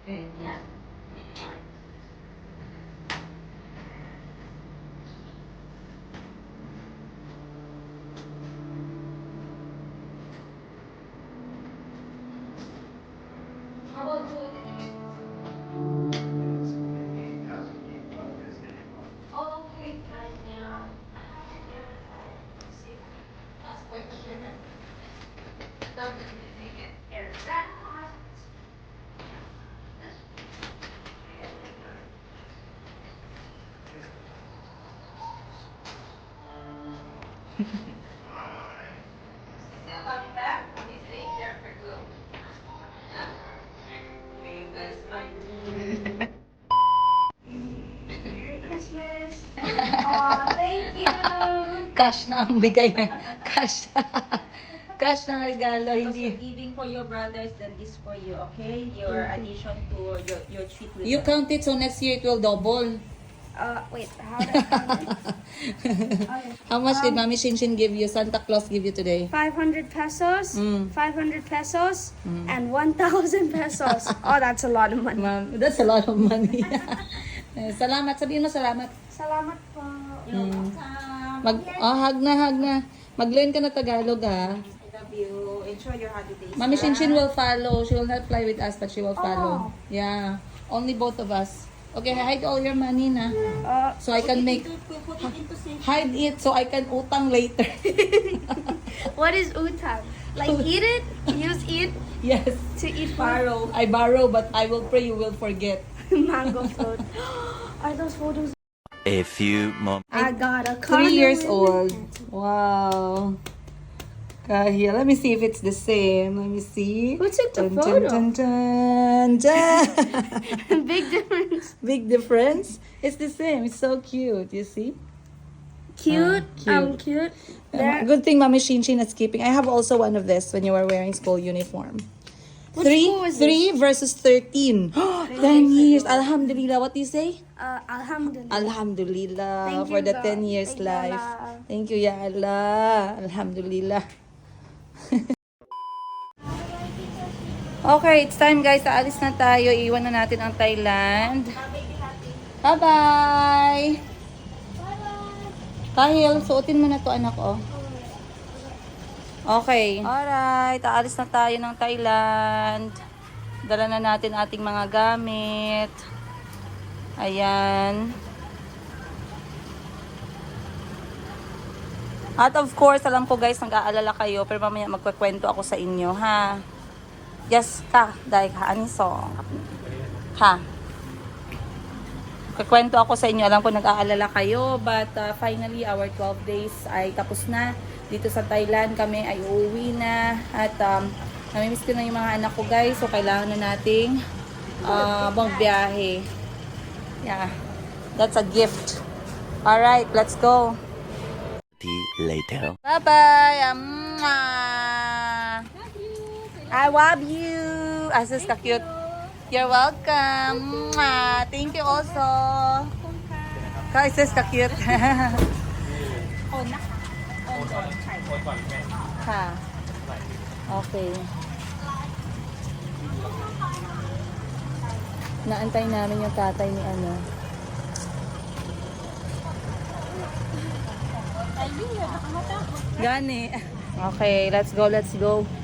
Thank you. Cash na ang bigay na. Cash. Cash na ang regalo, hindi. Giving for your brothers, then this for you, okay? Your addition to your treat with You count it so next year it will double. Wait, how do I count it? Okay. How much did Mami Shinshin give you? Santa Claus give you today? 500 pesos, Mm. 500 pesos, and 1,000 pesos. Oh, that's a lot of money. Ma'am, that's a lot of money. Salamat. Sabihin mo salamat. Salamat po. Hug na. Mag-learn ka na Tagalog, ha? I love you. Enjoy your holidays. Mami Shinshin will follow. She will not fly with us, but she will follow. Oh. Yeah. Only both of us. Okay, hide all your money na. So I can make... Put it into safe. Hide it so I can utang later. What is utang? Like eat it? Use it Yes. to eat food? I borrow, but I will pray you will forget. Mango float. Are those photos? A few moments. I got a 3 years condo old. in- Wow. Kahil, let me see if it's the same. Let me see. Who took the Dun, photo? dun, dun, dun, dun. Big difference. Big difference? It's the same. It's so cute. You see? Cute. Cute. Cute. There. Good thing Mami Shinshin is keeping. I have also one of this when you were wearing school uniform. Which school is 3 versus 13. 10 years. Alhamdulillah. What do you say? Alhamdulillah. Alhamdulillah Thank for you, the God. 10 years Thank you, life. Allah. Thank you, Ya Allah. Alhamdulillah. Okay, it's time guys. Aalis na tayo. Iwan na natin ang Thailand. Bye-bye! Kahil, suotin mo na to anak oh. Okay. Alright, aalis na tayo ng Thailand. Dala na natin ating mga gamit. Ayan. At of course, alam ko guys, nag-aalala kayo, pero mamaya magkukwento ako sa inyo, ha? Yes, ka. Dahil ka, anisong. Ha? Kukwento ako sa inyo. Alam ko nag-aalala kayo, but finally, our 12 days ay tapos na. Dito sa Thailand, kami ay uuwi na. At namimiss ko na yung mga anak ko guys, so kailangan na nating magbiyahe. Yeah, that's a gift. Alright, let's go. Later. Bye-bye. I love you. Asus ka cute. You're welcome. Thank you also. Asus ka cute. Ha. Okay. Naantay namin yung tatay ni ano. Gani. Okay, let's go.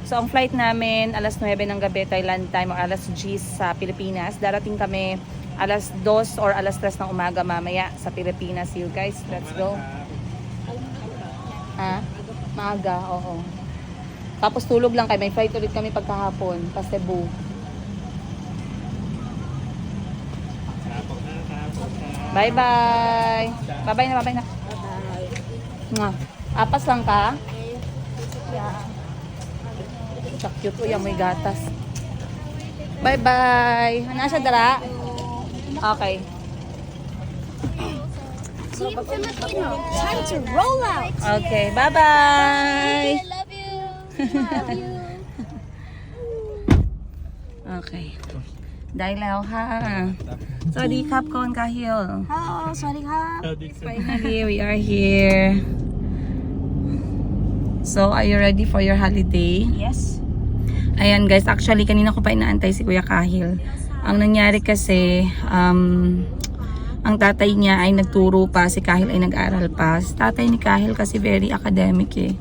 So, ang flight namin, alas 9 ng gabi, Thailand time, or alas 10 sa Pilipinas. Darating kami alas 2 or alas 3 ng umaga mamaya sa Pilipinas. You guys, let's go. Ha? Maaga, oo. Tapos tulog lang kayo. May flight ulit kami pagkahapon, pa Cebu. Bye-bye. Bye-bye na. Bye-bye. Apas lang ka? Yeah. Sa cute ko yung may gatas. Bye-bye. Nasa dala? Okay. Team Filipino. Time to roll out. Okay. Bye-bye. I love you. Love you. Okay. Dahil lao ha. Sorry, Capcom Kahil. Hello, sorry ka. Finally, we are here. So, are you ready for your holiday? Yes. Ayan guys, actually kanina ko pa inaantay si Kuya Kahil. Ang nangyari kasi, ang tatay niya ay nagturo pa, si Kahil ay nag-aral pa. Si tatay ni Kahil kasi very academic eh.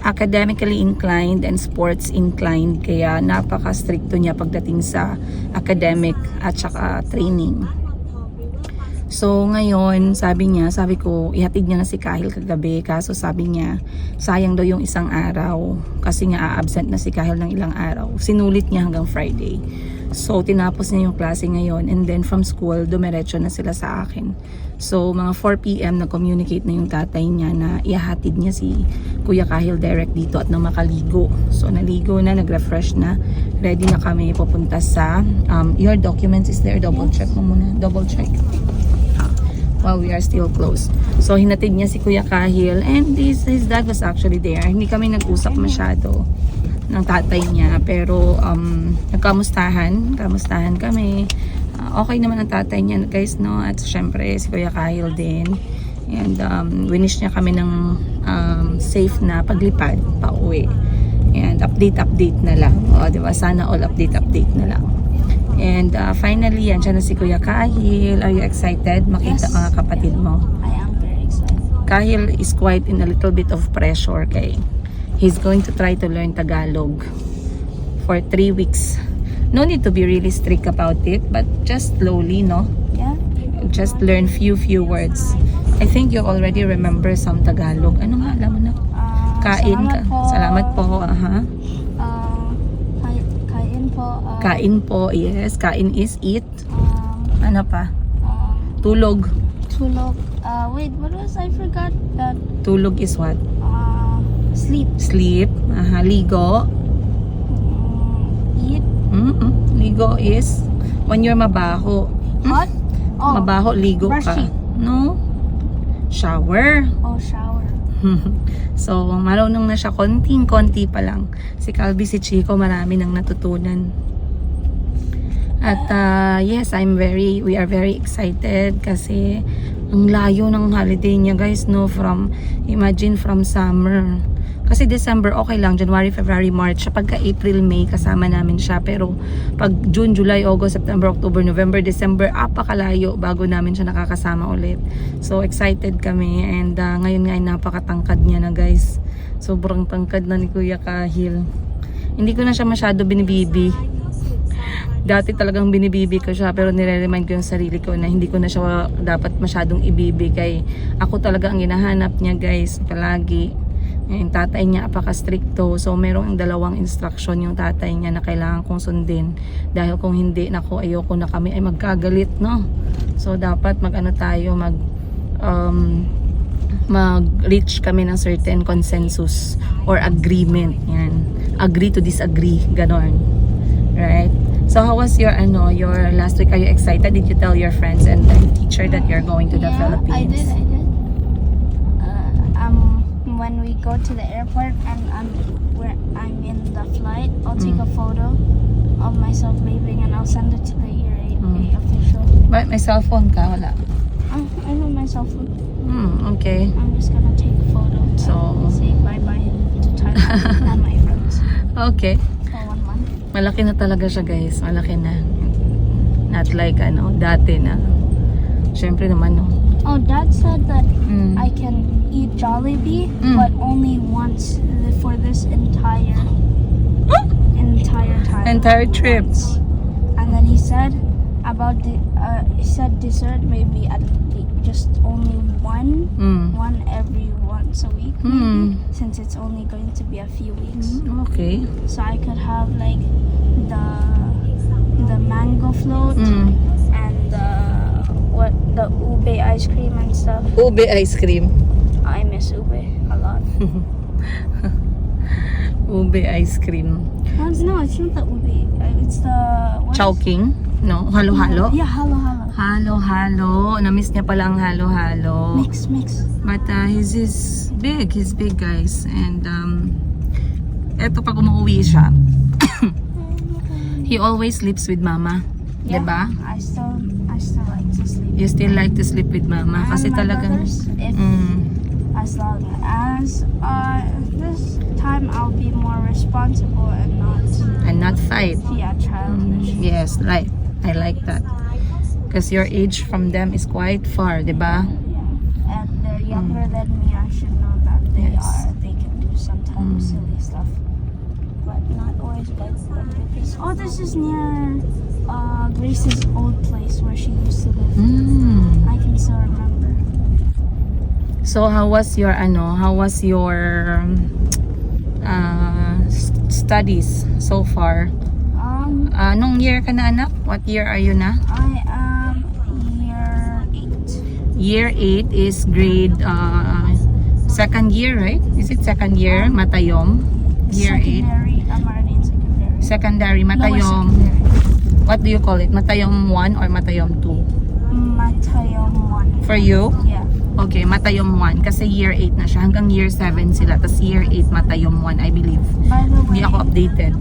Academically inclined and sports inclined. Kaya napaka-stricto niya pagdating sa academic at saka training. So ngayon, sabi ko, ihatid niya na si Kahil kagabi. Kaso sabi niya, sayang daw yung isang araw. Kasi nga a-absent na si Kahil ng ilang araw. Sinulit niya hanggang Friday. So tinapos niya yung klase ngayon. And then from school, dumiretso na sila sa akin. So mga 4 PM nag-communicate na yung tatay niya na ihahatid niya si Kuya Kahil direct dito at nang makaligo. So naligo na, nag-refresh na. Ready na kami pupunta sa your documents is there. Double check mo muna. Double check. While we are still close. So hinatid niya si Kuya Kahil and his dad was actually there. Hindi kami nag-usap masyado ng tatay niya pero kamustahan kami. Okay naman ang tatay niya guys, no? At syempre si Kuya Kahil din. And winish niya kami ng safe na paglipad pa uwi. And update na lang. O, diba? Sana all update na lang. And finally, yan siya na si Kuya Kahil. Are you excited? Makita Yes. mga kapatid mo. I am very excited. Kahil is quite in a little bit of pressure kay he's going to try to learn Tagalog for 3 weeks. No need to be really strict about it, but just slowly, no? Yeah. Just learn few words. I think you already remember some Tagalog. Ano nga, alam mo na? Kain ka. Salamat po. Aha. Kain po. Kain po, yes. Kain is eat. Ano pa? Tulog. Tulog. Wait, what was I forgot? That Tulog is what? sleep. Sleep. Aha. Ligo. Eat. Ligo is when you're mabaho. Hot. Oh. Mabaho, ligo ka. brushing. No? Shower. Oh, shower. So, marunong na siya konting-konti pa lang. Si Calvi, si Chico, marami nang natutunan. At yes, we are very excited kasi ang layo ng holiday niya guys, no? Imagine from summer. Kasi December okay lang, January, February, March. Pagka April, May, kasama namin siya. Pero pag June, July, August, September, October, November, December, apakalayo bago namin siya nakakasama ulit. So excited kami and ngayon nga ay napakatangkad niya na guys. Sobrang tangkad na ni Kuya Kahil. Hindi ko na siya masyado binibibi. Dati talagang binibibi ko siya pero nire-remind ko yung sarili ko na hindi ko na siya dapat masyadong ibibigay. Ako talaga ang hinahanap niya guys palagi. Yung tatay niya apaka-stricto. So merong dalawang instruction yung tatay niya na kailangan kong sundin. Dahil kung hindi, naku, ayoko na kami ay magkagalit, no? So dapat mag-reach kami ng certain consensus or agreement. Yan. Agree to disagree. Ganon. Right? So how was your last week? Are you excited? Did you tell your friends and the teacher that you're going to the Philippines? I did. When we go to the airport and I'm in the flight, I'll take a photo of myself leaving and I'll send it to the ERA official. But may cellphone ka? Wala. I have my cell phone. Okay. I'm just gonna take a photo. So- and say bye-bye to Thailand and my friends Okay. for 1 month. Malaki na talaga siya guys. Malaki na. Not like dati na. Syempre naman no. Oh, Dad said that Mm. I can eat Jollibee, Mm. but only once for this entire time. Entire trip. Once. And then he said about dessert maybe just only one every once a week, maybe, since it's only going to be a few weeks. Okay. So I could have like the mango float and the ube ice cream and stuff. Ube ice cream. I miss ube a lot. Ube ice cream. No, it's not the ube. It's the Chowking? No? Halo-halo? Yeah, halo. Halo-halo. Na-miss niya pala ang halo-halo. Mix. But he's big. He's big guys. And eto pag umuwi siya, he always sleeps with mama. Yeah, Diba? I still like to sleep. You still like to sleep with mama. And Kasi my talagang... brothers, as long as this time I'll be more responsible and not And not fight. childish. Yes, right. I like that. Because your age from them is quite far, diba? Yeah. And they're younger than me. I should know that they Yes. are. They can do sometimes silly stuff. But not always bite them. Oh, this is near Grace's old place where she used to live. I can still remember. So how was your studies so far? Anong year ka na, anak? What year are you na? I am year 8. Year 8 is grade second year, right? Is it second year? Matayom? Year 8? Secondary. I'm already in secondary. Secondary, Lower Matayom. secondary. What do you call it? Matayom 1 or Matayom 2? Matayom 1. For you? Yeah. Okay, Matayom 1. Kasi year 8 na siya. Hanggang year 7 sila. Tapos year 8, Matayom 1, I believe. By the Hindi way, ako updated.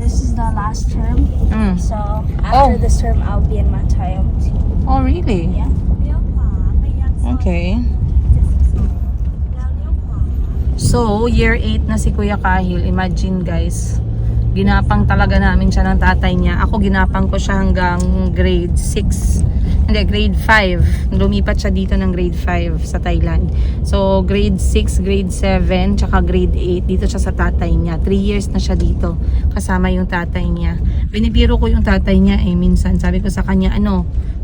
this is the last term. Mm. So after this term, I'll be in Matayom 2. Oh, really? Yeah. Okay. So, year 8 na si Kuya Kahil. Imagine guys, ginapang talaga namin siya ng tatay niya. Ako ginapang ko siya hanggang grade 6. Hindi, grade 5. Lumipat siya dito ng grade 5 sa Thailand. So, grade 6, grade 7, tsaka grade 8. Dito siya sa tatay niya. 3 years na siya dito. Kasama yung tatay niya. Binibiro ko yung tatay niya minsan. Sabi ko sa kanya,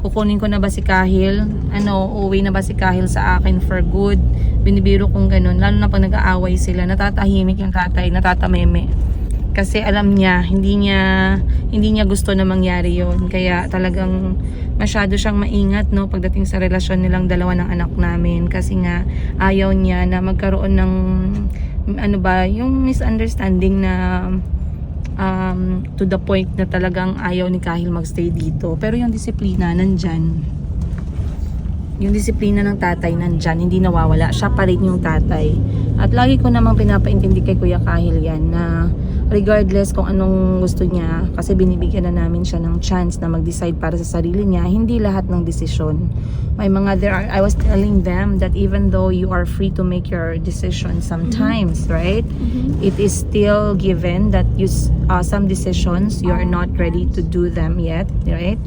kukunin ko na ba si Kahil? Uuwi na ba si Kahil sa akin for good? Binibiro kong ganun. Lalo na pag nag-aaway sila, natatahimik yung tatay, natatameme. Kasi alam niya, hindi niya gusto na mangyari yon. Kaya talagang masyado siyang maingat, no, pagdating sa relasyon nilang dalawa ng anak namin. Kasi nga, ayaw niya na magkaroon ng, yung misunderstanding na to the point na talagang ayaw ni Kahil magstay dito. Pero yung disiplina, nandyan. Yung disiplina ng tatay nandyan, hindi nawawala. Siya pa rin yung tatay. At lagi ko namang pinapaintindi kay Kuya Kahil yan na regardless kung anong gusto niya, kasi binibigyan na namin siya ng chance na mag-decide para sa sarili niya, hindi lahat ng desisyon. May mga I was telling them that even though you are free to make your decision sometimes, right? It is still given that some decisions you are not ready to do them yet, right?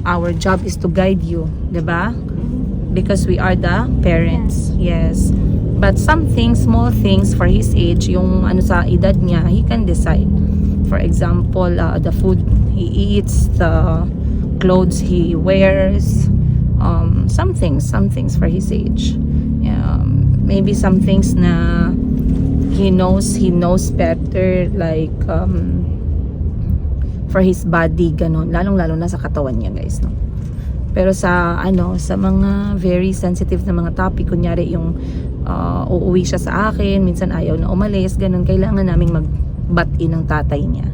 Our job is to guide you, diba? Because we are the parents. Yes. But some things, small things for his age, yung sa edad niya, he can decide. For example, the food he eats, the clothes he wears, some things for his age. Maybe some things na he knows better, like for his body, ganun. Lalong-lalo na sa katawan niya, guys, no? Pero sa mga very sensitive na mga topic, kunyari yung uuwi siya sa akin, minsan ayaw na umalis, ganun, kailangan naming mag-bat-in ng tatay niya.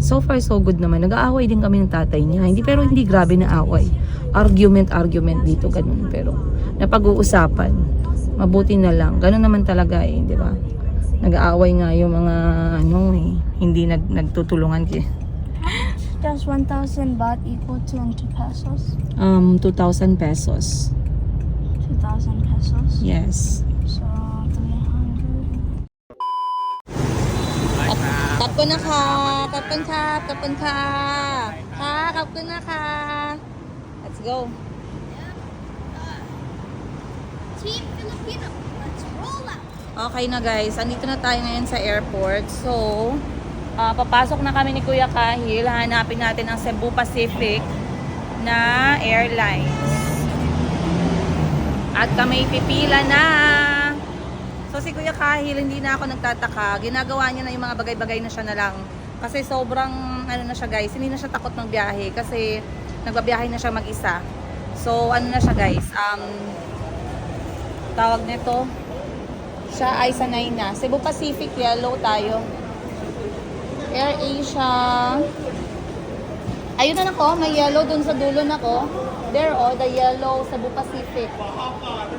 So far so good naman. Nag-aaway din kami ng tatay niya. Pero hindi grabe na away. Argument dito, ganun. Pero napag-uusapan. Mabuti na lang. Ganun naman talaga di ba? Nag-aaway nga yung mga hindi nagtutulungan Does 1,000 baht equal to 2 pesos? 2,000 pesos. 2,000 pesos? Yes. So, 300. Tap ko na ka. Tap ko na ka. Let's go. Team Filipino, let's roll out. Okay na guys, andito na tayo ngayon sa airport. So, papasok na kami ni Kuya Kahil. Hanapin natin ang Cebu Pacific na airlines. At kami pipila na. So si Kuya Kahil, hindi na ako nagtataka. Ginagawa niya na yung mga bagay-bagay na siya na lang. Kasi sobrang na siya guys, hindi na siya takot magbiyahe kasi nagbabiyahe na siya mag-isa. So na siya guys, tawag nito, siya ay sanay na. Cebu Pacific, yellow tayo. Air Asia. Ayun na nako, may yellow dun sa dulo nako. There the yellow Cebu Pacific.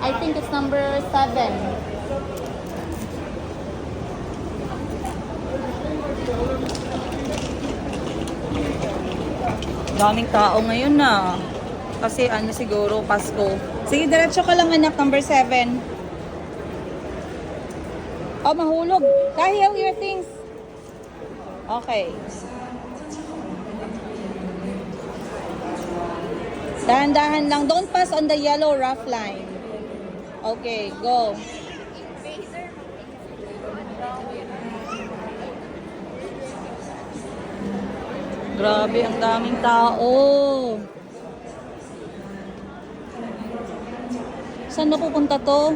I think it's number 7. Daming tao ngayon na. Kasi siguro Pasko. Sige, diretso ka lang anak, number 7. Oh, mahulog. Kahil your things. Okay. Dahan-dahan lang. Don't pass on the yellow rough line. Okay, go. Grabe, ang daming tao. Saan na pupunta to?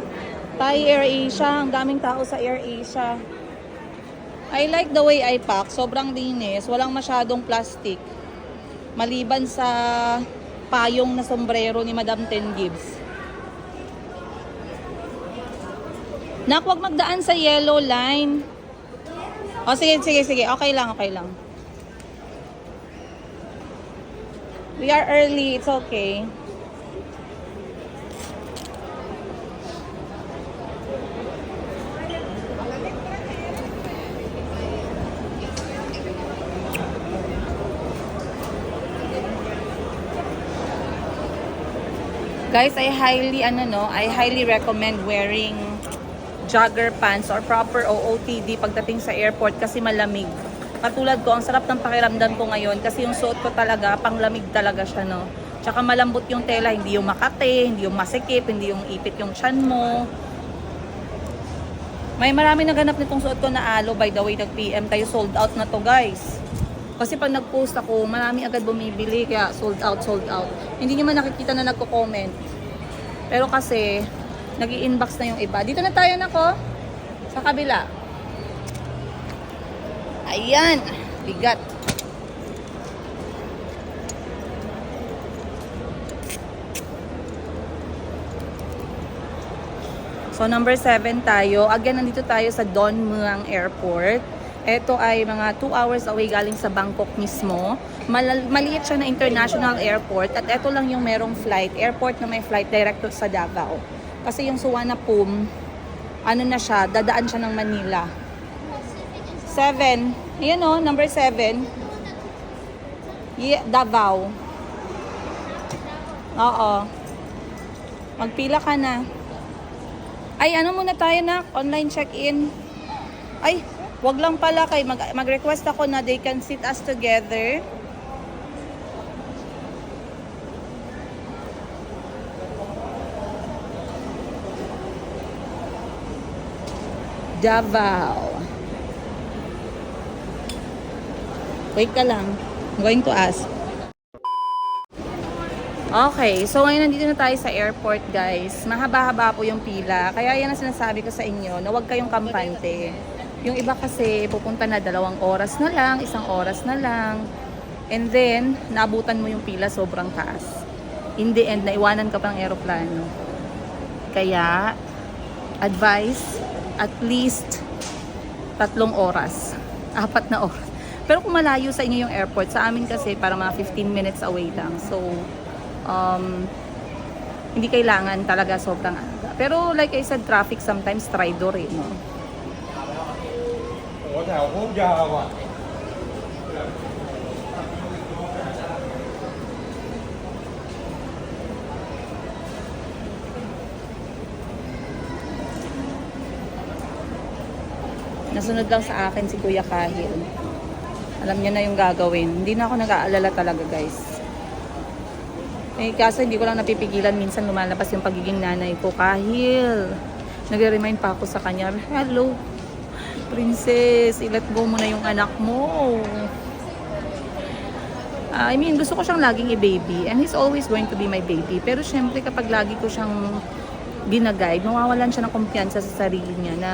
Thai Air Asia. Ang daming tao sa Air Asia. I like the way I pack. Sobrang linis. Walang masyadong plastic. Maliban sa payong na sombrero ni Madam Ten Gibbs. Nak, wag magdaan sa yellow line. O, sige. Okay lang. We are early. It's okay. Guys, I highly recommend wearing jogger pants or proper OOTD pagdating sa airport kasi malamig. Katulad ko, ang sarap ng pakiramdam ko ngayon kasi yung suot ko talaga, panglamig talaga siya, no? Tsaka malambot yung tela, hindi yung makate, hindi yung masikip, hindi yung ipit yung tiyan mo. May marami naganap nitong suot ko na alo, by the way, nag-PM tayo, sold out na to, guys. Kasi pag nag-post ako, marami agad bumibili, kaya sold out. Hindi nyo man nakikita na nagko-comment. Pero kasi, nag-i-inbox na yung iba. Dito na tayo na ko. Sa kabila. Ayan. Bigat. So, number 7 tayo. Again, nandito tayo sa Don Muang Airport. Ito ay mga 2 hours away galing sa Bangkok mismo. Maliit siya na international airport. At ito lang yung merong flight. Airport na may flight direct sa Davao. Kasi yung Suvarnabhumi, ano na siya, dadaan siya ng Manila. 7. Ayan o, number 7. Yeah, Davao. Oo. Magpila ka na. Ay, ano muna tayo na? Online check-in. Ay, wag lang pala kay mag-request ako na they can sit us together. Davao. Wait ka lang. I'm going to ask. Okay, so ngayon nandito na tayo sa airport, guys. Mahaba-haba po yung pila. Kaya yan ang sinasabi ko sa inyo na huwag kayong kampante. Yung iba kasi pupunta na 2 oras na lang, 1 oras na lang. And then, naabutan mo yung pila sobrang taas. In the end, naiwanan ka pang aeroplano. Kaya, advice, at least 3 oras. 4 na oras. Pero kung malayo sa inyo yung airport, sa amin kasi para mga 15 minutes away lang. So, hindi kailangan talaga sobrang aga. Pero like I said, traffic sometimes traitor eh, no? Nasunod lang sa akin si Kuya Kahil. Alam niya na yung gagawin. Hindi na ako nag-aalala talaga, guys. Eh, kaso hindi ko lang napipigilan. Minsan lumalabas yung pagiging nanay ko. Kahil, nagre-remind pa ako sa kanya, hello, princess, i-let go mo na yung anak mo. I mean, gusto ko siyang laging i-baby. And he's always going to be my baby. Pero syempre, kapag lagi ko siyang ginaguide, mawawalan siya ng kumpiyansa sa sarili niya na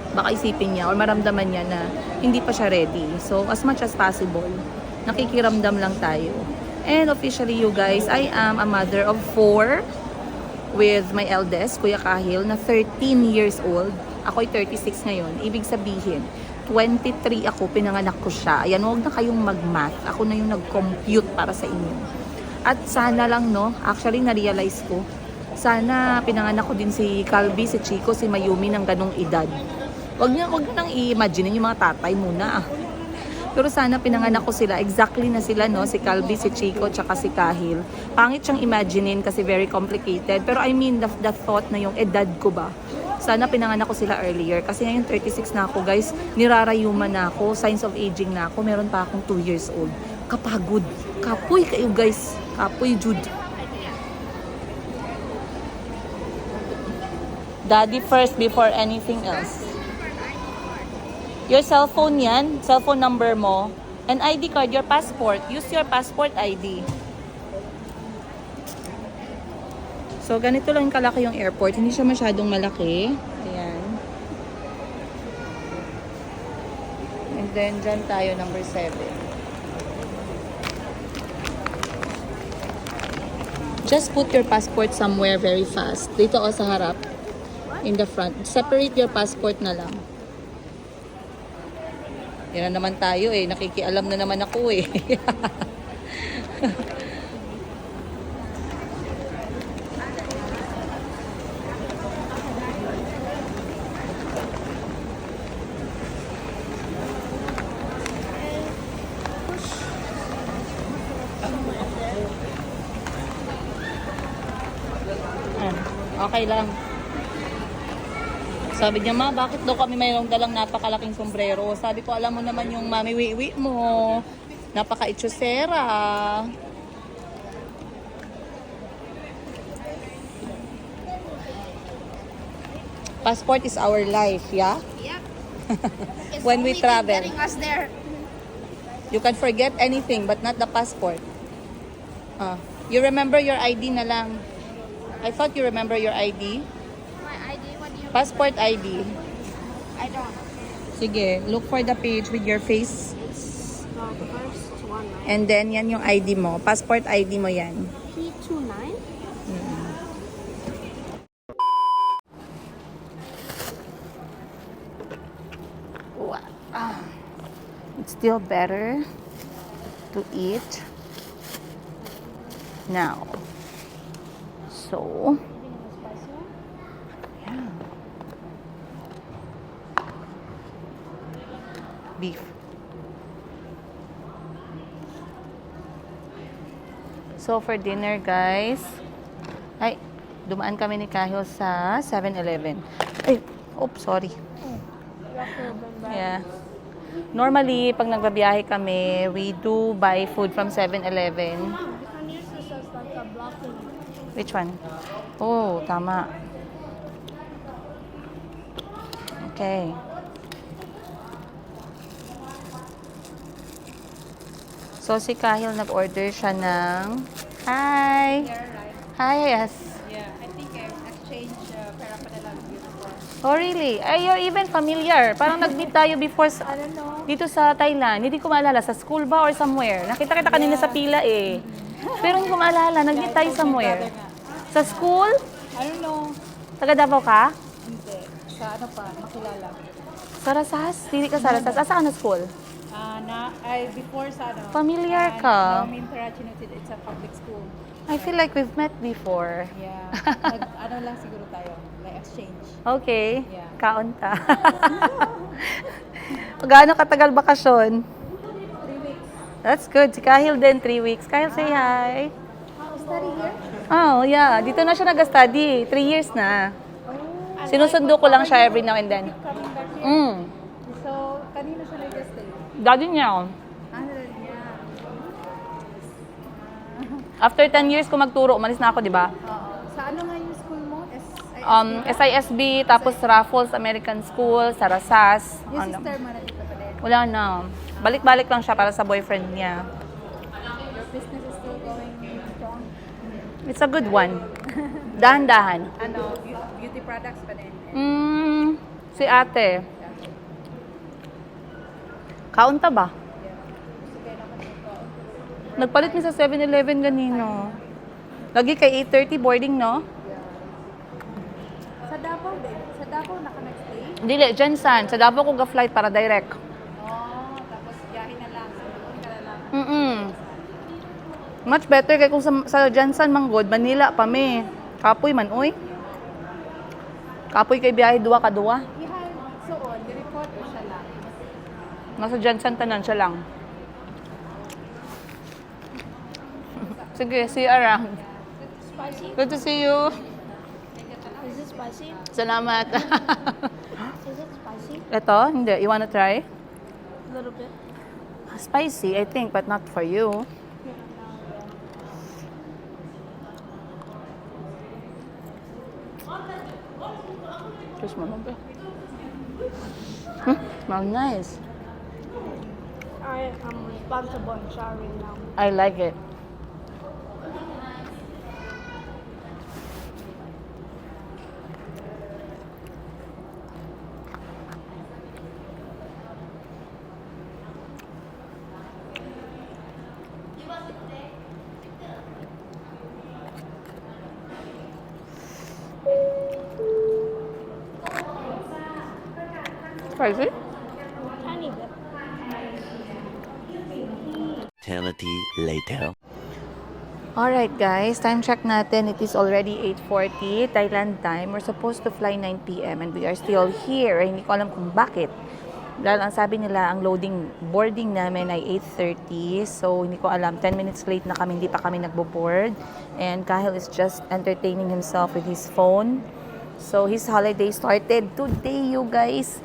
baka isipin niya or maramdaman niya na hindi pa siya ready. So, as much as possible, nakikiramdam lang tayo. And officially, you guys, I am a mother of 4 with my eldest, Kuya Kahil, na 13 years old. Ako'y 36 ngayon. Ibig sabihin, 23 ako, pinanganak ko siya. Ayan, huwag na kayong mag-math. Ako na yung nag-compute para sa inyo. At sana lang, no, actually, na-realize ko, sana pinanganak ko din si Calvi, si Chico, si Mayumi ng ganong edad. Wag niyo nang i-imagine yung mga tatay muna. Pero sana pinanganak ko sila, exactly na sila, no? Si Calvi, si Chico, tsaka si Kahil. Pangit siyang imaginein kasi very complicated. Pero I mean, the thought na yung edad ko ba? Sana pinanganak ko sila earlier. Kasi ngayon 36 na ako, guys. Nirarayuman na ako. Signs of aging na ako. Meron pa akong 2 years old. Kapagod. Kapoy kayo, guys. Kapoy Jude. Daddy first before anything else. Your cellphone yan, cellphone number mo, and ID card, your passport. Use your passport ID. So, ganito lang kalaki yung airport. Hindi siya masyadong malaki. Ayan. And then, dyan tayo, number 7. Just put your passport somewhere very fast. Dito o sa harap. In the front. Separate your passport na lang. Yan na naman tayo eh. Nakikialam na naman ako eh. Okay lang. Sabi niya, ma, bakit daw kami mayroong dalang napakalaking sombrero? Sabi ko, alam mo naman yung mami wiwi mo. Napaka-itsosera. Passport is our life, yeah? Yep. It's When we only thing travel. getting us there. You can forget anything but not the passport. You remember your ID na lang. I thought you remember your ID. My ID, what do you Passport ID. I don't. Sige, look for the page with your face. It's the first one, right? And then, yan yung ID mo. Passport ID mo yan. P29? It's still better to eat now. So, yeah. Beef. So, for dinner, guys, ay, dumaan kami ni Kahil sa 7-Eleven. Ay, oops, sorry. Yeah. Normally, pag nagbabiyahe kami, we do buy food from 7-Eleven. Which one? Oh, tama. Okay. So, si Kahil nag-order siya ng... Hi! Hi, yes. Yeah, I think I exchanged pera pa na lang before. Oh, really? Ay, you're even familiar. Parang nag-meet tayo before sa, dito sa Thailand. Hindi ko maalala, sa school ba or somewhere? Nakita kita kanina sa pila eh. Pero hindi ko maalala, nag-meet tayo somewhere. Sa school? I don't know. Taga Davao ka? Hindi. Sa ano pa, makilala. Sa Rasas? Hindi ka sa Rasas. Asa ka na school? Before sa ano. Familiar ka. Naomi Interaction United, it's a public school. I feel like we've met before. Yeah. Ano lang siguro tayo, like exchange. Okay. Yeah. Kaon ta. Gaano katagal bakasyon? 3 weeks. That's good. Si Kahil din, 3 weeks. Kahil, say hi. Study here? Oh, yeah. Dito na siya nag-study. 3 years na. Sinusundo ko lang siya every now and then. Coming back here. Mm. So, kanino siya nag-stay? Daddy niya. Yeah. After 10 years ko magturo, umalis na ako, di ba? Sa ano nga yung school mo? SISB, tapos Raffles American School, sa Rasas. Yung Ano. sister mo nandito pa din. Wala na. Balik-balik lang siya para sa boyfriend niya. Your business is still going strong? It's a good one. Dahan-dahan. Ano, beauty products pa din? Si ate. Kaunta ba? Nagpalit mi sa 7-Eleven ganino. Lagi kay 8:30 boarding, no? Sa Davao din? Sa Davao naka-nag-stay? Dili, Jensan. Sa Davao ko ga-flight para direct. Tapos biyahe na lang. Doon ka na lang. Much better kay kung sa Jensan Manggod, Manila pa mi. Kapoy man, uy. Kapoy kay biyahe duwa ka duwa. Ihan, soon, di-report o siya lang? Nasa Jensan tanan siya lang. Sige, see you around. Spicy? Good to see you. Is it spicy? Salamat. Is it spicy? Ito, hindi. You wanna try? A little bit. Spicy, I think, but not for you. Just remember. Smells nice. I am responsible and showering now. I like it. Spicy? Tiny bit. Eternity later. Alright guys, time check natin. It is already 8:40 Thailand time. We're supposed to fly 9 p.m. and we are still here. Hindi ko alam kung bakit. Dahil ang sabi nila, ang boarding namin ay 8:30. So, hindi ko alam. 10 minutes late na kami. Hindi pa kami nagbo-board. And Kahil is just entertaining himself with his phone. So, his holiday started today, you guys.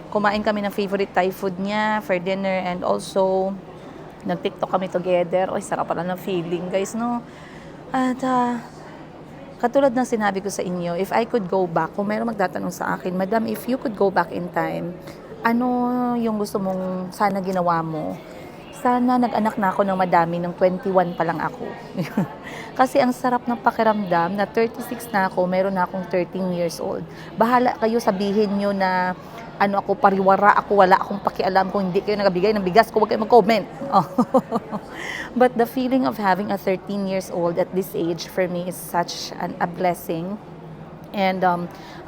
Kumain kami ng favorite Thai food niya for dinner and also nag-TikTok kami together. Oy, sarap pala ng feeling, guys, no? At katulad ng sinabi ko sa inyo, if I could go back, kung mayroong magtatanong sa akin, Madam, if you could go back in time, ano yung gusto mong sana ginawa mo? Sana nag-anak na ako ng madami ng 21 pa lang ako. Kasi ang sarap ng pakiramdam na 36 na ako, meron na akong 13 years old. Bahala kayo, sabihin nyo na ano ako, pariwara ako, wala akong pakialam kung hindi kayo nagabigay ng bigas ko, huwag kayo mag-comment. But the feeling of having a 13 years old at this age for me is such a blessing. And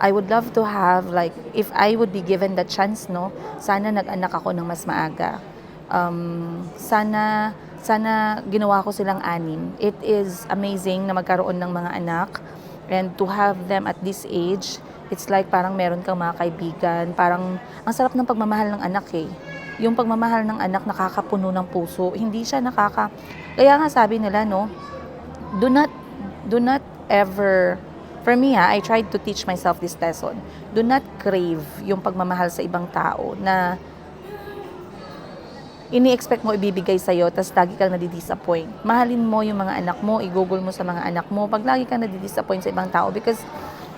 I would love to have, like, if I would be given the chance, no, sana nag-anak ako ng mas maaga. Sana ginawa ko silang 6. It is amazing na magkaroon ng mga anak and to have them at this age, it's like parang meron kang mga kaibigan, parang ang sarap ng pagmamahal ng anak eh. Yung pagmamahal ng anak nakakapuno ng puso, hindi siya kaya nga sabi nila, no, do not ever, for me I tried to teach myself this lesson, do not crave yung pagmamahal sa ibang tao na ini-expect mo ibibigay sa'yo, tas lagi kang nadidisappoint. Mahalin mo yung mga anak mo, igugol mo sa mga anak mo, pag lagi kang nadidisappoint sa ibang tao, because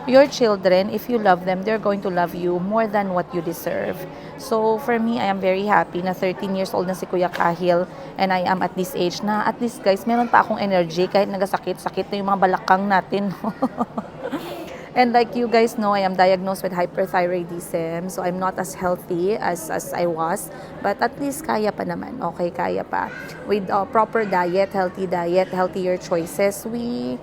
your children, if you love them, they're going to love you more than what you deserve. So, for me, I am very happy na 13 years old na si Kuya Kahil, and I am at this age na, at least guys, meron pa akong energy, kahit nagasakit-sakit na yung mga balakang natin. And like you guys know, I am diagnosed with hyperthyroidism. So I'm not as healthy as I was. But at least kaya pa naman. Okay, kaya pa. With proper diet, healthier choices, we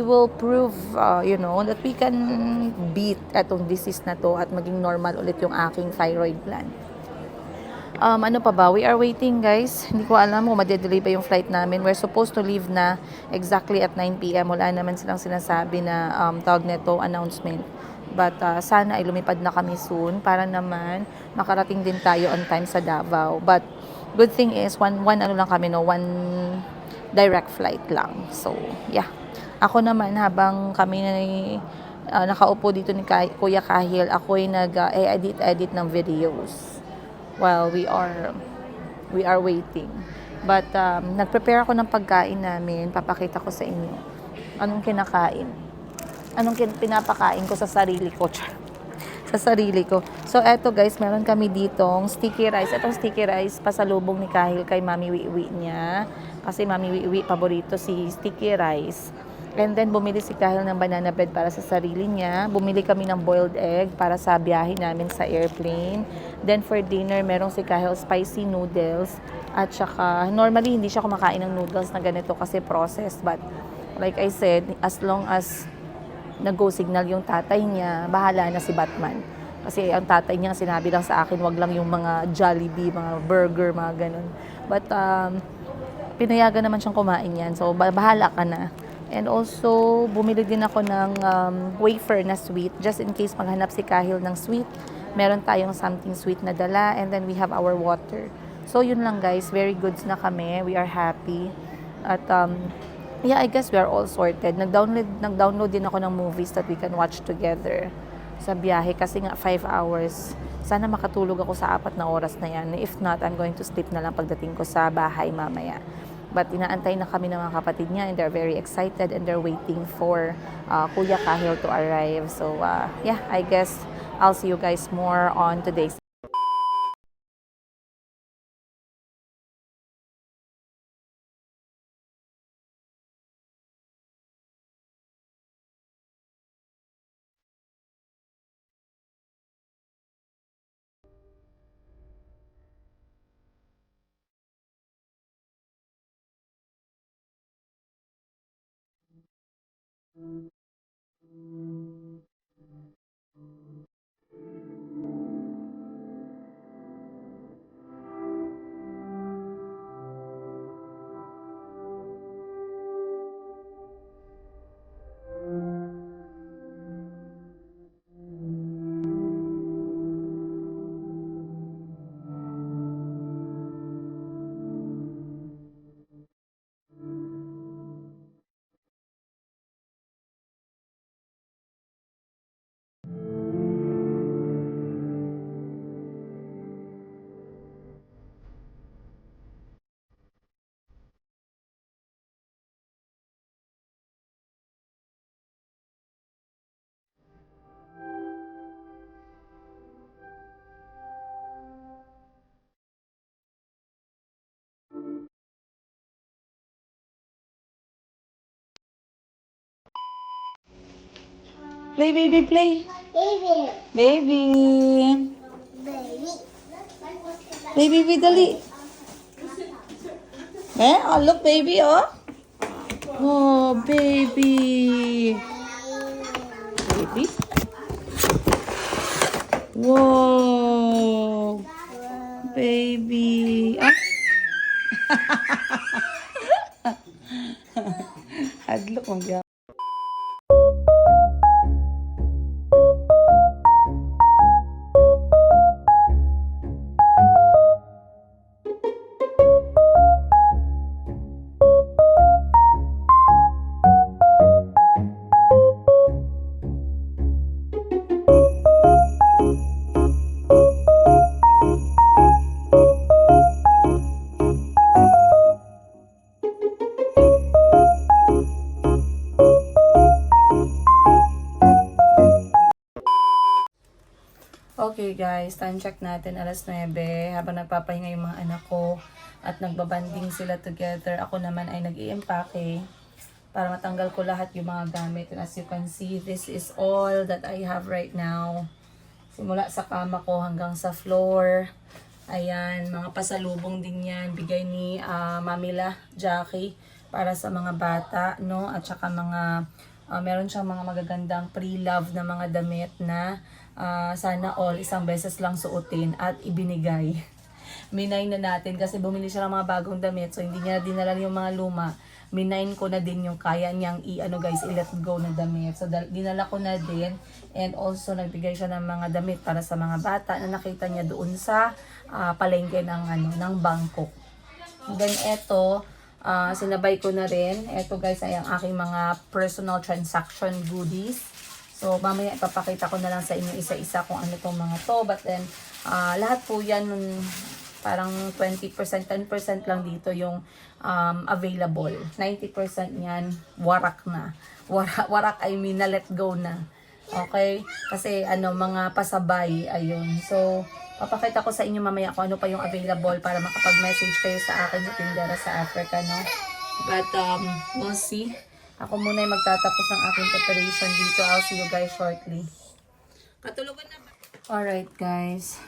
will prove, that we can beat etong disease na to at maging normal ulit yung aking thyroid gland. Ano pa ba? We are waiting, guys. Hindi ko alam kung madedelay pa yung flight namin. We're supposed to leave na exactly at 9 p.m. Wala naman silang sinasabi na tawag neto announcement. But sana ay lumipad na kami soon para naman makarating din tayo on time sa Davao. But good thing is, one direct flight lang. So, yeah. Ako naman, habang kami nakaupo dito ni Kuya Kahil, ako'y nag-edit ng videos while we are waiting. But nagprepare ako ng pagkain namin. Papakita ko sa inyo anong kinakain. Anong pinapakain ko sa sarili ko. Sa sarili ko. So eto guys, meron kami ditong sticky rice. Itong sticky rice pasalubong ni Kahil kay Mami Wiwi niya. Kasi Mami Wiwi paborito si sticky rice. And then, bumili si Kahil ng banana bread para sa sarili niya. Bumili kami ng boiled egg para sa biyahe namin sa airplane. Then, for dinner, merong si Kahil spicy noodles. At saka, normally, hindi siya kumakain ng noodles na ganito kasi processed. But, like I said, as long as nag-go signal yung tatay niya, bahala na si Batman. Kasi ang tatay niya, sinabi lang sa akin, wag lang yung mga Jollibee, mga burger, mga ganun. But, pinayagan naman siyang kumain yan. So, bahala ka na. And also, bumili din ako ng wafer na sweet. Just in case maghanap si Kahil ng sweet, meron tayong something sweet na dala. And then we have our water. So, yun lang guys. Very goods na kami. We are happy. At, yeah, I guess we are all sorted. Nag-download din ako ng movies that we can watch together sa biyahe. Kasi nga, 5 hours. Sana makatulog ako sa 4 na oras na yan. If not, I'm going to sleep na lang pagdating ko sa bahay mamaya. But inaantay na kami ng mga kapatid niya and they're very excited and they're waiting for Kuya Kahil to arrive. So yeah, I guess I'll see you guys more on today's. Play, baby, play. Baby. Baby. Baby. Play, baby, dali. Oh, look, baby, oh. Oh, baby. Baby. Whoa. Baby. Ah. Hadlok mo biya. Okay guys, time check natin, alas 9, habang nagpapahinga yung mga anak ko at nagbabanding sila together. Ako naman ay nag-i-empake para matanggal ko lahat yung mga gamit. And as you can see, this is all that I have right now. Simula sa kama ko hanggang sa floor. Ayan, mga pasalubong din yan. Bigay ni Mamila Jackie para sa mga bata, no? At saka mga, meron siyang mga magagandang pre-love na mga damit na sana all isang beses lang suotin at ibinigay. Minay na natin kasi bumili siya ng mga bagong damit, so hindi niya dinala yung mga luma. Minain ko na din yung kaya niyang i-let go na damit. So dinala ko na din, and also nagbigay siya ng mga damit para sa mga bata na nakita niya doon sa palengke ng Bangkok. Then eto, sinabay ko na rin. Eto guys ay ang aking mga personal transaction goodies. So, mamaya ipapakita ko na lang sa inyo isa-isa kung ano itong mga to. But then, lahat po yan, parang 20%, 10% lang dito yung available. 90% yan, warak na. Warak, I mean, na let go na. Okay? Kasi, mga pasabay, ayun. So, papakita ko sa inyo mamaya kung ano pa yung available para makapag-message kayo sa akin sa tindera sa Africa, no? But, we'll see. Ako muna yung magtatapos ng aking preparation dito. I'll see you guys shortly. Katulugan na ba? Alright guys.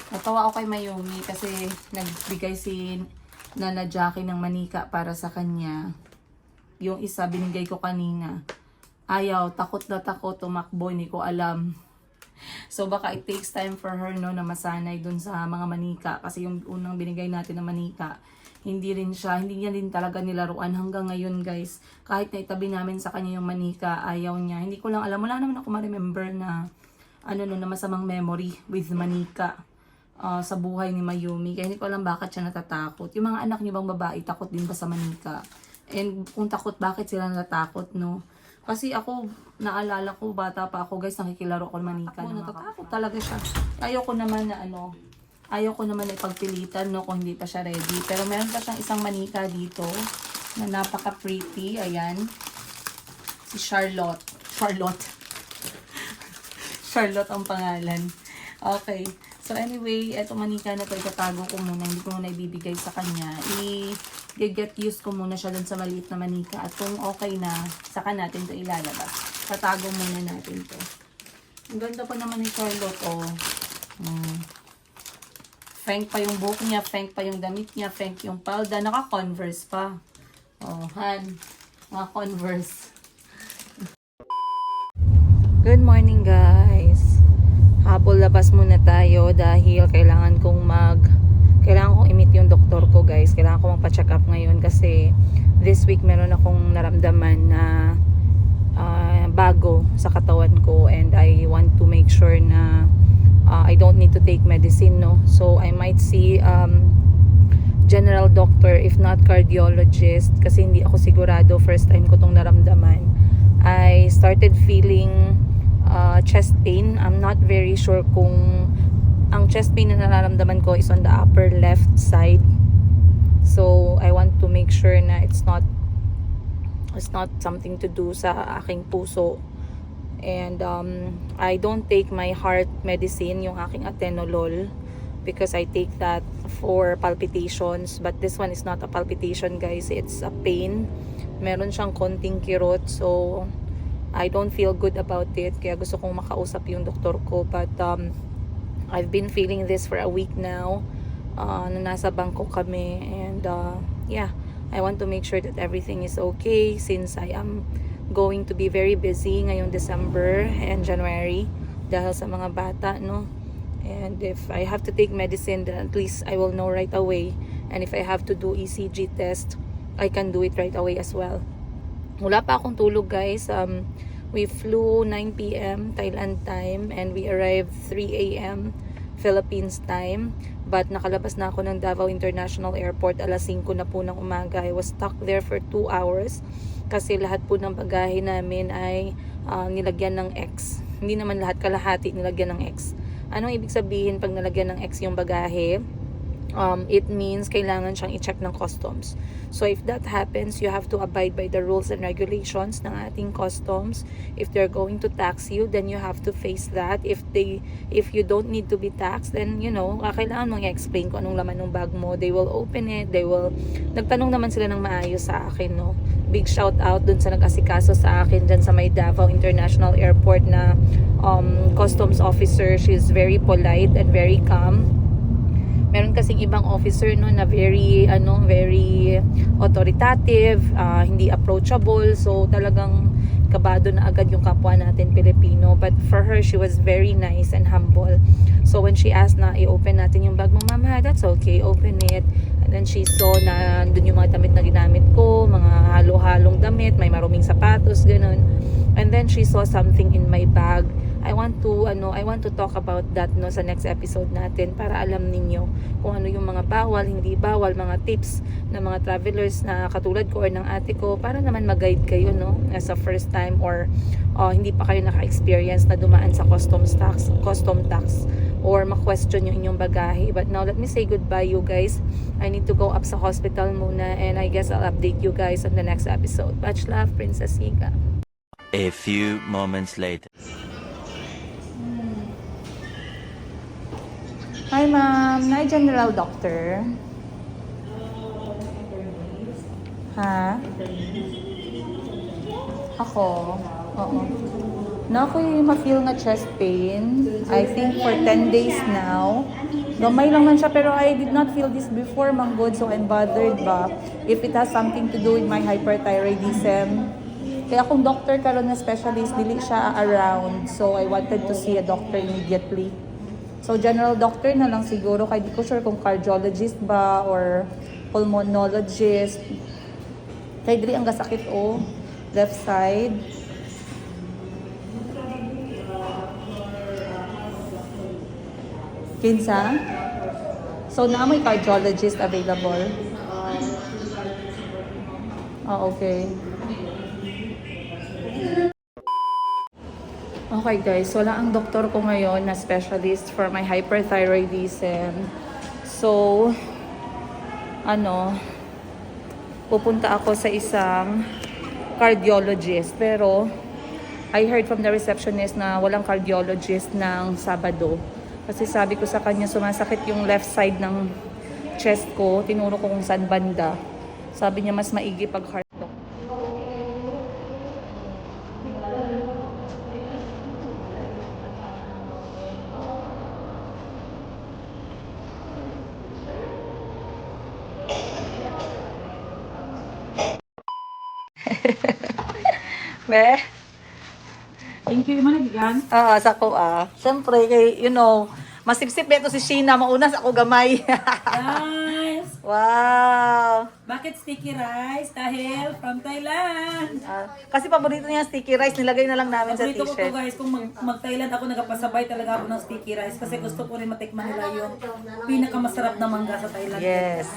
Natawa ako kay Mayumi kasi nagbigay si Nana Jackie ng manika para sa kanya. Yung isa binigay ko kanina. Ayaw, takot na takot, tumakbo, hindi ko alam. So baka it takes time for her, no, na masanay dun sa mga manika. Kasi yung unang binigay natin na manika, hindi niya din talaga nilaruan hanggang ngayon guys. Kahit na itabi namin sa kanya yung manika, ayaw niya. Hindi ko lang alam, wala naman ako ma-remember na na masamang memory with manika sa buhay ni Mayumi. Kaya hindi ko alam bakit siya natatakot. Yung mga anak niyo bang babae, takot din ba sa manika? And kung takot, bakit sila natatakot, no? Kasi ako, naalala ko, bata pa ako guys, nakikilaro ko ng manika. Natatakot talaga siya. Ayaw ko naman na ayaw ko naman ipagpilitan, no, kung hindi pa siya ready. Pero meron pa siyang isang manika dito na napaka-pretty. Ayan. Si Charlotte. Charlotte ang pangalan. Okay. So anyway, eto manika na to, itatago ko muna. Hindi ko muna ibibigay sa kanya. I-get used ko muna siya dun sa maliit na manika. At kung okay na, saka natin to ilalabas. Tatago muna natin to. Ang ganda pa naman ni Charlotte, oh. Frank pa yung buhok niya, frank pa yung damit niya, frank yung palda. Naka-Converse pa. Oh, Han. Mga Converse. Good morning, guys. Habol labas muna tayo dahil kailangan kong i-meet yung doktor ko, guys. Kailangan ko magpa-check up ngayon kasi this week meron akong naramdaman na bago sa katawan ko, and I want to make sure na I don't need to take medicine, no? So I might see general doctor, if not cardiologist, kasi hindi ako sigurado, first time ko tong naramdaman. I started feeling chest pain. I'm not very sure kung ang chest pain na nararamdaman ko is on the upper left side. So I want to make sure na it's not something to do sa aking puso. And I don't take my heart medicine, yung aking atenolol, because I take that for palpitations. But this one is not a palpitation, guys. It's a pain. Meron siyang konting kirot. So I don't feel good about it. Kaya gusto kong makausap yung doktor ko. But I've been feeling this for a week now. Nasa bangko kami. And yeah, I want to make sure that everything is okay since I am going to be very busy ngayong December and January dahil sa mga bata, no? And if I have to take medicine, then at least I will know right away. And if I have to do ECG test, I can do it right away as well. Wala pa akong tulog, guys. We flew 9 p.m. Thailand time and we arrived 3 a.m. Philippines time. But nakalabas na ako ng Davao International Airport alas 5 na po ng umaga. I was stuck there for 2 hours kasi lahat po ng bagahe namin ay nilagyan ng X. Hindi naman lahat, kalahati nilagyan ng X. Anong ibig sabihin pag nilagyan ng X yung bagahe? It means kailangan siyang i-check ng customs. So if that happens, you have to abide by the rules and regulations ng ating customs. If they're going to tax you, then you have to face that. If you don't need to be taxed, then you know, kailangan mong i-explain kung anong laman ng bag mo. They will open it. Nagtanong naman sila ng maayos sa akin, no. Big shout out dun sa nag-asikaso sa akin dyan sa may Davao International Airport na customs officer. She's very polite and very calm. Meron kasing ibang officer, no, na very authoritative, hindi approachable. So talagang kabado na agad yung kapwa natin Pilipino. But for her, she was very nice and humble. So when she asked na i-open natin yung bag mo, mama, that's okay, open it. And then she saw na dun yung mga damit na ginamit ko, mga halo-halong damit, may maruming sapatos, ganun. And then she saw something in my bag. I want to talk about that, no, sa next episode natin para alam ninyo kung ano yung mga bawal, hindi bawal, mga tips ng mga travelers na katulad ko or ng ate ko para naman mag-guide kayo, no, as a first time or hindi pa kayo naka-experience na dumaan sa custom tax or ma-question yung inyong bagahe. But now let me say goodbye, you guys. I need to go up sa hospital muna and I guess I'll update you guys on the next episode. Much love, Princess Hika. A few moments later. Hi, ma'am. Na general doctor. Ha? Ako? Oo. Na ako yung ma-feel na chest pain. I think for 10 days now. Gamay lang man siya pero I did not feel this before, manggod. So I'm bothered ba? If it has something to do with my hyperthyroidism. Kaya kung doctor karon na specialist, dili siya around. So I wanted to see a doctor immediately. So, general doctor na lang siguro. Kaya di ko sure kung cardiologist ba or pulmonologist. Kaya dili ang gasakit, oh. Left side. Kinsa? So, naamoy cardiologist available? Oh, okay. Okay guys, wala ang doktor ko ngayon na specialist for my hyperthyroidism. So, pupunta ako sa isang cardiologist. Pero, I heard from the receptionist na walang cardiologist ng Sabado. Kasi sabi ko sa kanya, sumasakit yung left side ng chest ko. Tinuro ko kung saan banda. Sabi niya, mas maigi pag heart talk. Be? Thank you, man yan. Sa ko Siyempre, kay, masipsip ito si Sheena. Mauna sa ako gamay. Guys, Wow! bakit sticky rice? Dahil from Thailand. Kasi paborito niya yung sticky rice. Nilagay na lang namin sa Paborito ko to t-shirt. guys, kung mag-Thailand ako, nagpasabay talaga ako ng sticky rice kasi gusto ko rin matikman nila yung pinakamasarap na mangga sa Thailand. Yes.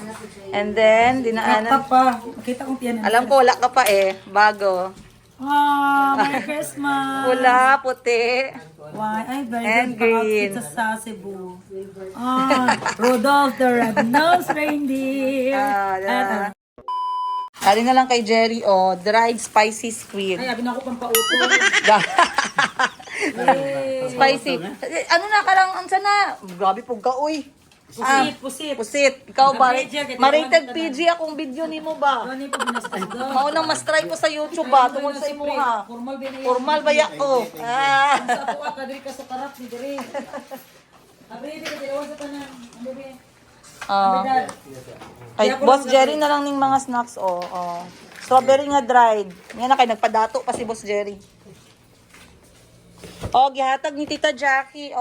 And then, Nakta dinaanan. pa. Makita kong tiyan. Alam ko, wala ka pa bago. Merry Christmas! Pula, puti. Why? Ay, very And good green. outfit sa Cebu. Rudolph the Red-Nosed Reindeer. Kali na lang kay Jerry, dried spicy squid. Ay, abi na ako pampauto. Spicy. Ano na karang ansa na? Grabe po ka, uy. Pusit. Pusit. Ikaw ba? Medyo, Ma-rated PG akong video ni mo ba? Ano yung pabinastas ko? Maunang mas-try ko sa YouTube ba? Tungkol sa imo ha. Formal ba na yan? Formal ba ya ko? Sa ako ka, kadiri ka sa karap ni Diri. Abri, di ka dalawa sa tanan. Ano ba? Ay, Boss Jerry na lang ning mga snacks, Strawberry nga dried. Yan na kay nagpadato pa si Boss Jerry. Gihatag ni Tita Jackie,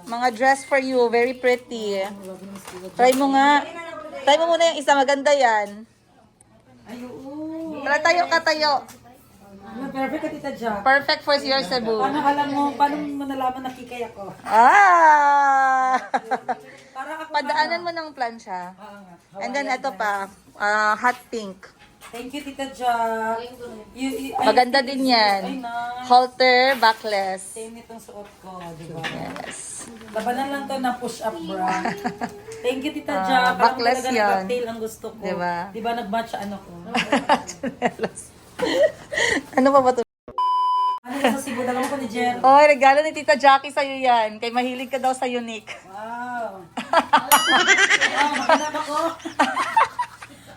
Mga dress for you, very pretty. Try mo nga. Try mo muna yung isa, maganda yan. Ay, oo. Tara, tayo. Perfect ka, Tita Jack. Perfect for your Cebu. Paano mo nalaman na kikay ako? Para ako Padaanan mo ng plancha. And then, ito pa, hot pink. Thank you, Tita Jack. Maganda din yan. Ay, na. Halter, backless. Same itong suot ko, di ba? Yes. Labanan lang to ng push-up bra. Thank you, Tita Jack. Parang backless talaga yan. nag-cocktail ang gusto ko. Diba? Di ba nag-match ano ko? Ano pa ba ito? Ano yung sa Cebu? Dalawa ko ni Jer. Regalo ni Tita Jackie sa'yo yan. Kay mahilig ka daw sa unique. Wow. Makinap ako.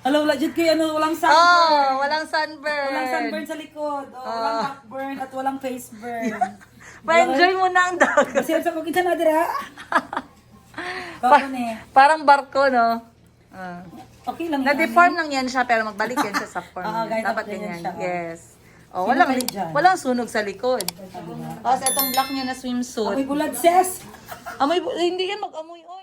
Alam, legit kayo, walang sunburn. Walang sunburn. Walang sunburn sa likod. Walang backburn at walang face burn. Pa-enjoy mo na ang dagat. Kasi sa kukinsa na dira. Bakit eh? Parang barko, no? Okay lang. Na-deform lang yan siya, pero magbalik yan siya sa form. Guys, Dapat ganyan ganyan. siya. Yes. Sino Walang, kayo dyan? walang sunog sa likod. Tapos itong black niya na swimsuit. Amoy bulad, sis. Hindi yan mag-amoy, oy.